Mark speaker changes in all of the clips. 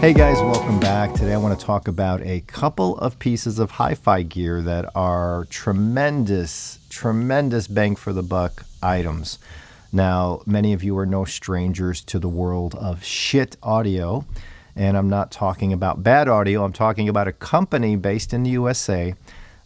Speaker 1: Hey guys, welcome back. Today I want to talk about a couple of pieces of hi-fi gear that are tremendous bang for the buck items. Now, many of you are no strangers to the world of Schiit Audio, and I'm not talking about bad audio. I'm talking about a company based in the USA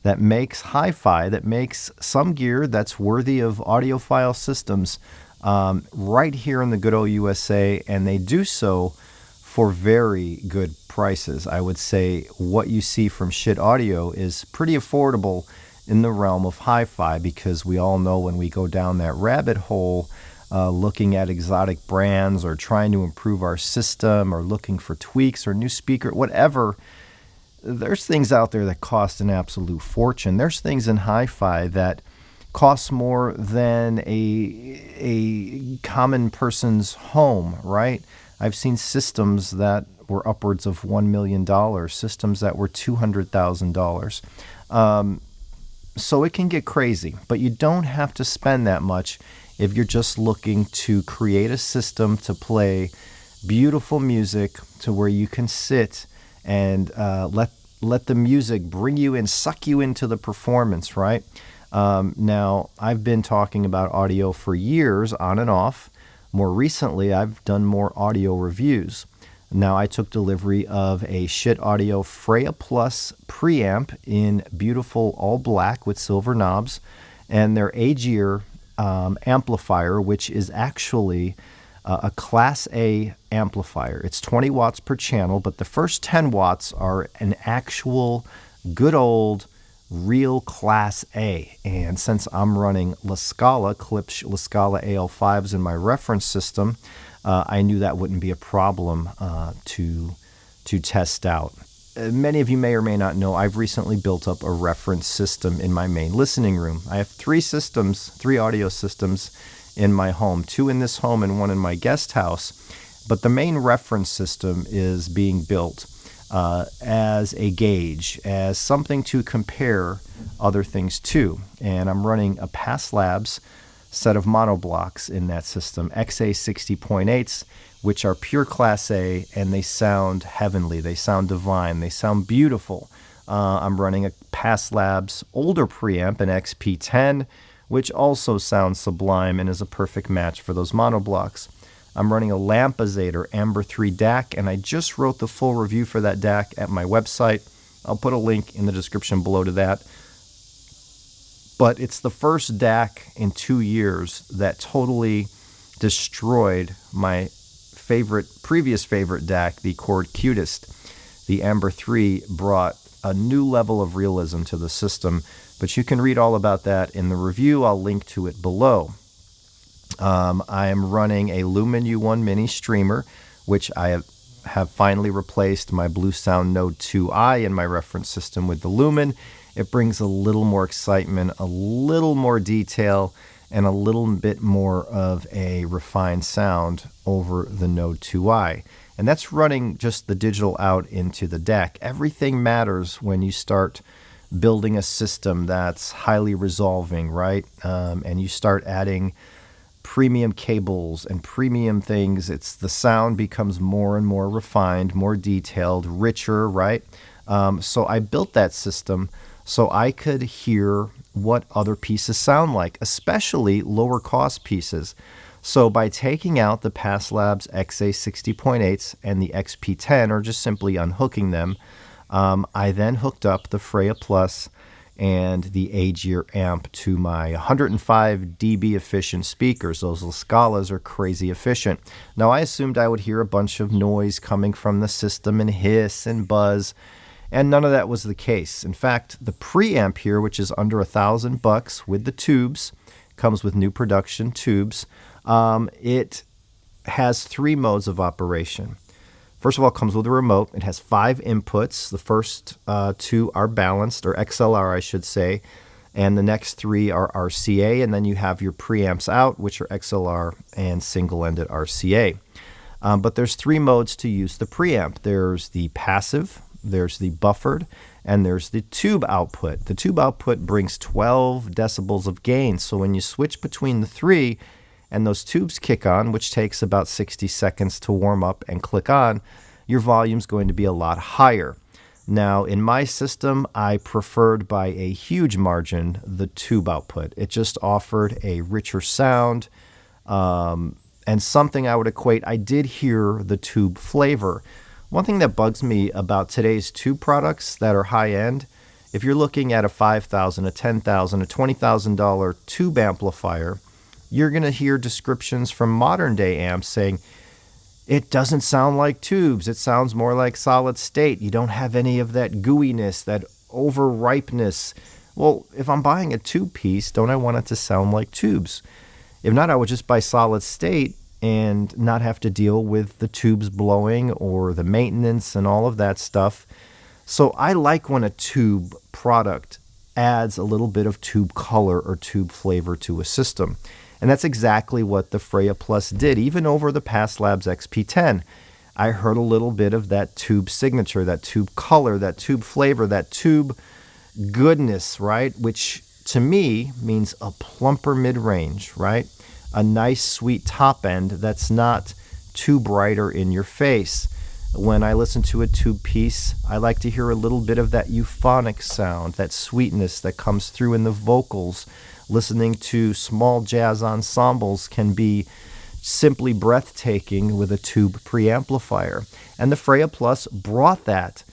Speaker 1: that makes hi-fi, that makes some gear that's worthy of audiophile systems right here in the good old USA, and they do so for very good prices. I would say what you see from Schiit Audio is pretty affordable in the realm of hi-fi, because we all know when we go down that rabbit hole looking at exotic brands or trying to improve our system or looking for tweaks or new speaker, whatever, there's things out there that cost an absolute fortune. There's things in hi-fi that cost more than a common person's home, right? I've seen systems that were upwards of $1 million, systems that were $200,000. So it can get crazy, but you don't have to spend that much if you're just looking to create a system to play beautiful music to where you can sit and let the music bring you in, suck you into the performance, right? Now, I've been talking about audio for years, on and off. More recently, I've done more audio reviews. Now, I took delivery of a Schiit Audio Freya preamp in beautiful all black with silver knobs, and their Agir amplifier, which is actually a Class A amplifier. It's 20 watts per channel, but the first 10 watts are an actual good old real Class A. And since I'm running La Scala, Klipsch La Scala AL5s in my reference system, I knew that wouldn't be a problem to test out. Many of you may or may not know, I've recently built up a reference system in my main listening room. I have three audio systems in my home, 2 in this home and 1 in my guest house. But the main reference system is being built as a gauge, as something to compare other things to. And I'm running a Past Labs set of monoblocks in that system, XA 60.8s, which are pure Class A, and they sound heavenly, they sound divine, they sound beautiful. I'm running a Past Labs older preamp, an XP10, which also sounds sublime and is a perfect match for those monoblocks. I'm running a Lampizator Amber 3 DAC, and I just wrote the full review for that DAC at my website. I'll put a link in the description below to that. But it's the first DAC in 2 years that totally destroyed my previous favorite DAC, the Chord Cutest. The Amber 3 brought a new level of realism to the system, but you can read all about that in the review. I'll link to it below. I am running a Lumen U1 Mini Streamer, which I have finally replaced my Bluesound Node 2i in my reference system with the Lumen. It brings a little more excitement, a little more detail, and a little bit more of a refined sound over the Node 2i. And that's running just the digital out into the DAC. Everything matters when you start building a system that's highly resolving, right? And you start adding premium cables and premium things. The sound becomes more and more refined, more detailed, richer, right? So I built that system so I could hear what other pieces sound like, especially lower cost pieces. So by taking out the Past Labs XA 60.8s and the XP10, or just simply unhooking them, I then hooked up the Freya Plus and the Agir amp to my 105 dB efficient speakers. Those La Scalas are crazy efficient. Now, I assumed I would hear a bunch of noise coming from the system and hiss and buzz, and none of that was the case. In fact, the preamp here, which is under $1,000 with the tubes, comes with new production tubes. It has 3 modes of operation. First of all, it comes with a remote. It has 5 inputs. The first 2 are balanced, or XLR, I should say, and the next 3 are RCA, and then you have your preamps out, which are XLR and single-ended RCA. But there's 3 modes to use the preamp. There's the passive, there's the buffered, and there's the tube output. The tube output brings 12 decibels of gain, so when you switch between the 3, and those tubes kick on, which takes about 60 seconds to warm up and click on, your volume's going to be a lot higher. Now, in my system, I preferred by a huge margin the tube output. It just offered a richer sound, and something I would equate. I did hear the tube flavor. One thing that bugs me about today's tube products that are high-end, if you're looking at a $5,000, a $10,000, a $20,000 tube amplifier, you're going to hear descriptions from modern-day amps saying, it doesn't sound like tubes. It sounds more like solid state. You don't have any of that gooiness, that over-ripeness. Well, if I'm buying a tube piece, don't I want it to sound like tubes? If not, I would just buy solid state and not have to deal with the tubes blowing or the maintenance and all of that stuff. So I like when a tube product adds a little bit of tube color or tube flavor to a system. And that's exactly what the Freya Plus did. Even over the PassLabs XP10, I heard a little bit of that tube signature, that tube color, that tube flavor, that tube goodness, right? Which to me means a plumper mid-range, right? A nice sweet top end that's not too brighter in your face. When I listen to a tube piece, I like to hear a little bit of that euphonic sound, that sweetness that comes through in the vocals. Listening to small jazz ensembles can be simply breathtaking with a tube preamplifier. And the Freya Plus brought that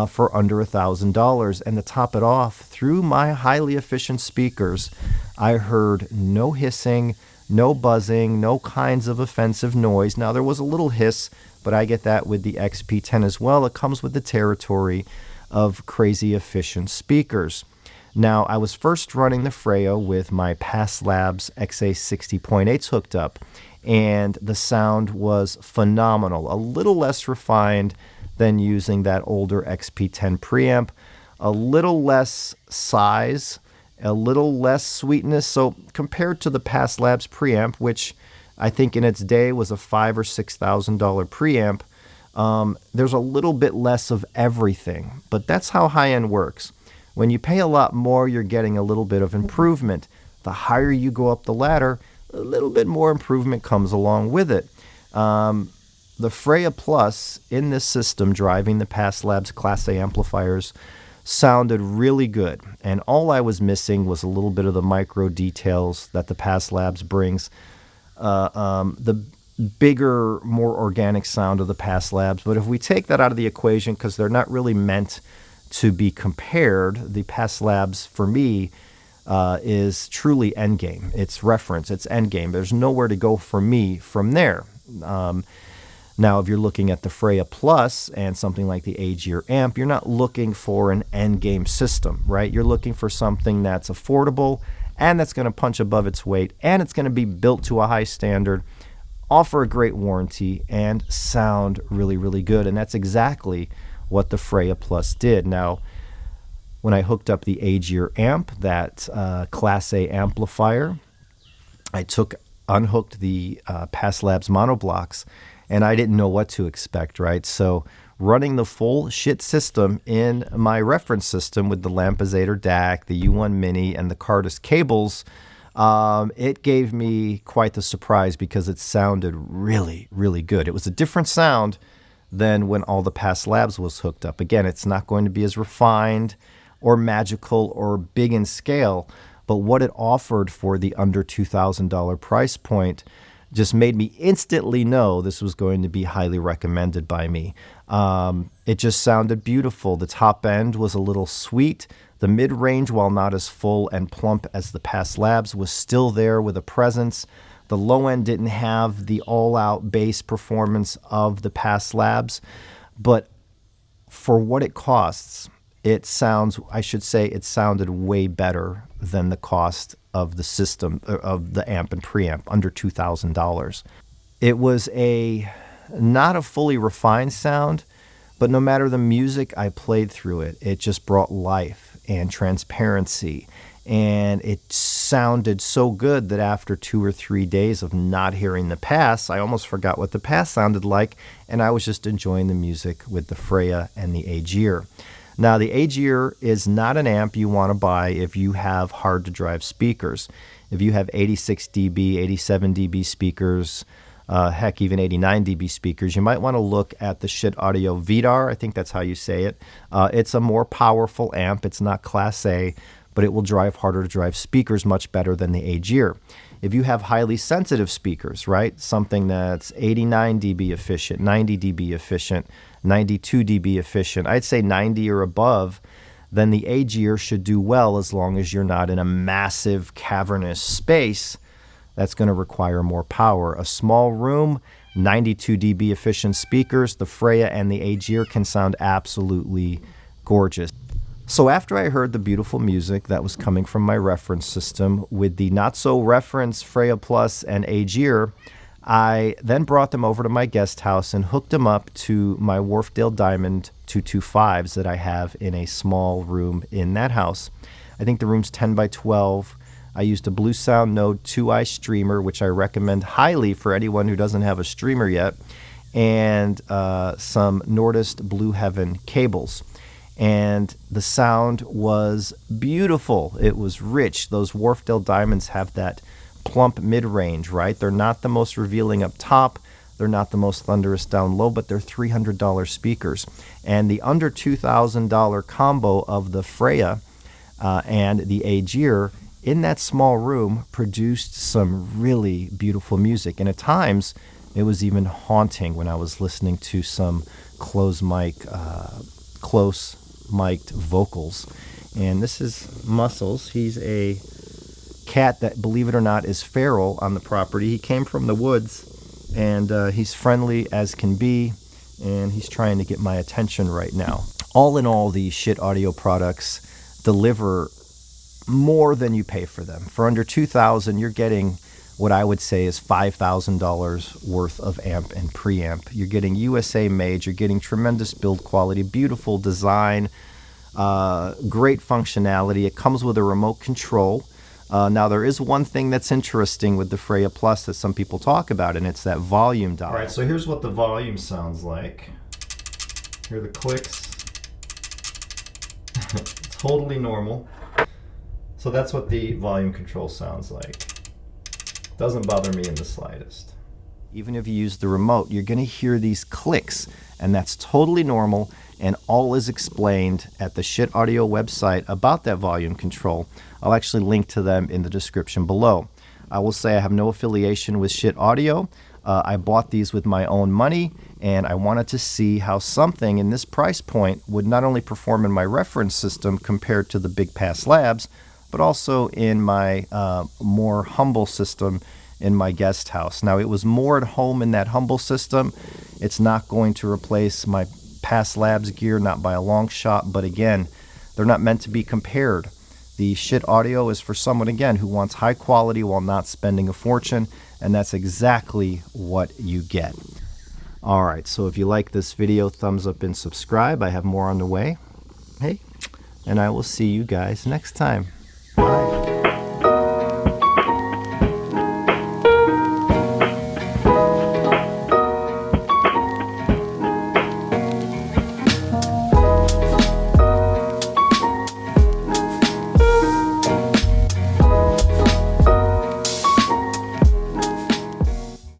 Speaker 1: for under $1,000. And to top it off, through my highly efficient speakers, I heard no hissing, no buzzing, no kinds of offensive noise. Now, there was a little hiss, but I get that with the XP10 as well. It comes with the territory of crazy efficient speakers. Now, I was first running the Freya with my PassLabs XA60.8s hooked up, and the sound was phenomenal. A little less refined than using that older XP10 preamp, a little less size, a little less sweetness. So compared to the PassLabs preamp, which I think in its day was a $5,000 or $6,000 preamp, there's a little bit less of everything. But that's how high-end works. When you pay a lot more, you're getting a little bit of improvement. The higher you go up the ladder, a little bit more improvement comes along with it. The Freya Plus in this system, driving the PassLabs Class A amplifiers, sounded really good. And all I was missing was a little bit of the micro details that the PassLabs brings. The bigger, more organic sound of the PassLabs. But if we take that out of the equation, because they're not really meant to be compared, the PassLabs, for me, is truly endgame. It's reference, it's endgame. There's nowhere to go for me from there. Now, if you're looking at the Freya Plus and something like the Agir amp, you're not looking for an endgame system, right? You're looking for something that's affordable and that's going to punch above its weight, and it's going to be built to a high standard, offer a great warranty, and sound really, really good. And that's exactly what the Freya Plus did. Now, when I hooked up the Agir amp, that Class A amplifier, I unhooked the PassLabs monoblocks, and I didn't know what to expect, right? So running the full Schiit system in my reference system with the Lampezator DAC, the U1 Mini, and the Cardus cables, it gave me quite the surprise because it sounded really, really good. It was a different sound than when all the PassLabs was hooked up. Again, it's not going to be as refined or magical or big in scale, but what it offered for the under $2,000 price point just made me instantly know this was going to be highly recommended by me. It just sounded beautiful. The top end was a little sweet. The mid-range, while not as full and plump as the PassLabs, was still there with a presence. The low end didn't have the all-out bass performance of the PassLabs, but for what it costs, it sounds, I should say, it sounded way better than the cost of the system, of the amp and preamp, under $2,000. It was not a fully refined sound, but no matter the music I played through it, it just brought life and transparency. And it sounded so good that after 2 or 3 days of not hearing the Pass, I almost forgot what the Pass sounded like, and I was just enjoying the music with the Freya and the Agir. Now, the Agir is not an amp you want to buy if you have hard-to-drive speakers. If you have 86 dB, 87 dB speakers, heck, even 89 dB speakers, you might want to look at the Schiit Audio Vidar. I think that's how you say it. It's a more powerful amp. It's not Class A, but it will drive harder to drive speakers much better than the Agir. If you have highly sensitive speakers, right, something that's 89 dB efficient, 90 dB efficient, 92 dB efficient, I'd say 90 or above, then the Agir should do well as long as you're not in a massive cavernous space that's going to require more power. A small room, 92 dB efficient speakers, the Freya and the Agir can sound absolutely gorgeous. So after I heard the beautiful music that was coming from my reference system with the not-so-reference Freya Plus and Agir, I then brought them over to my guest house and hooked them up to my Wharfedale Diamond 225s that I have in a small room in that house. I think the room's 10 by 12. I used a Blue Sound Node 2i streamer, which I recommend highly for anyone who doesn't have a streamer yet, and some Nordist Blue Heaven cables. And the sound was beautiful. It was rich. Those Wharfedale Diamonds have that plump mid-range, right? They're not the most revealing up top. They're not the most thunderous down low, but they're $300 speakers. And the under $2,000 combo of the Freya and the Agir in that small room produced some really beautiful music. And at times, it was even haunting when I was listening to some close mic'd vocals. And this is Muscles. He's a cat that, believe it or not, is feral on the property. He came from the woods, and he's friendly as can be, and he's trying to get my attention right now. All in all, the Schiit Audio products deliver more than you pay for them. For under $2,000, you're getting what I would say is $5,000 worth of amp and preamp. You're getting USA made, you're getting tremendous build quality, beautiful design, great functionality. It comes with a remote control. Now, there is one thing that's interesting with the Freya Plus that some people talk about, and it's that volume dial. All right, so here's what the volume sounds like. Here are the clicks. Totally normal. So that's what the volume control sounds like. Doesn't bother me in the slightest. Even if you use the remote, you're going to hear these clicks, and that's totally normal, and all is explained at the Schiit Audio website about that volume control. I'll actually link to them in the description below. I will say I have no affiliation with Schiit Audio. I bought these with my own money, and I wanted to see how something in this price point would not only perform in my reference system compared to the Big Pass Labs, but also in my more humble system in my guest house. Now, it was more at home in that humble system. It's not going to replace my Pass Labs gear, not by a long shot, but again, they're not meant to be compared. The Schiit Audio is for someone, again, who wants high quality while not spending a fortune, and that's exactly what you get. All right, so if you like this video, thumbs up and subscribe. I have more on the way. Hey, and I will see you guys next time. Bye.